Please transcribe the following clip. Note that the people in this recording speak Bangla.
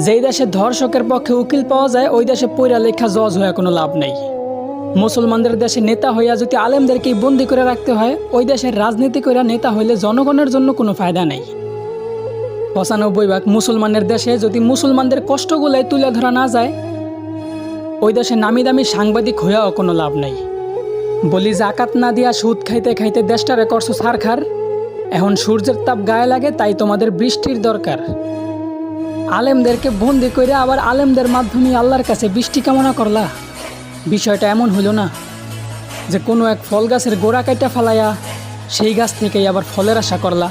যেই দেশে ধর্ষকের পক্ষে উকিল পাওয়া যায় ওই দেশে পইরা লেখা জজ হয়ে কোনো লাভ নেই। মুসলমানদের দেশে নেতা হইয়া যদি আলেমদেরকেই বন্দি করে রাখতে হয়, ওই দেশের রাজনীতি কইরা নেতা হইলে জনগণের জন্য কোনো ফায়দা নেই। ৯৫% মুসলমানের দেশে যদি মুসলমানদের কষ্টগুলাই তুলে ধরা না যায়, ওই দেশে নামি দামি সাংবাদিক হইয়াও কোনো লাভ নেই। বলি জাকাত না দিয়া সুদ খাইতে খাইতে দেশটারে করছো ছারখার। এখন সূর্যের তাপ গায়ে লাগে, তাই তোমাদের বৃষ্টির দরকার। আলেমদেরকে বন্দি করে আবার আলেমদের মাধ্যমে আল্লাহর কাছে বৃষ্টি কামনা করলা। বিষয়টা এমন হইল না যে কোনো এক ফল গাছের গোড়া কাইটা ফালাইয়া সেই গাছ থেকেই আবার ফলের আশা করলা।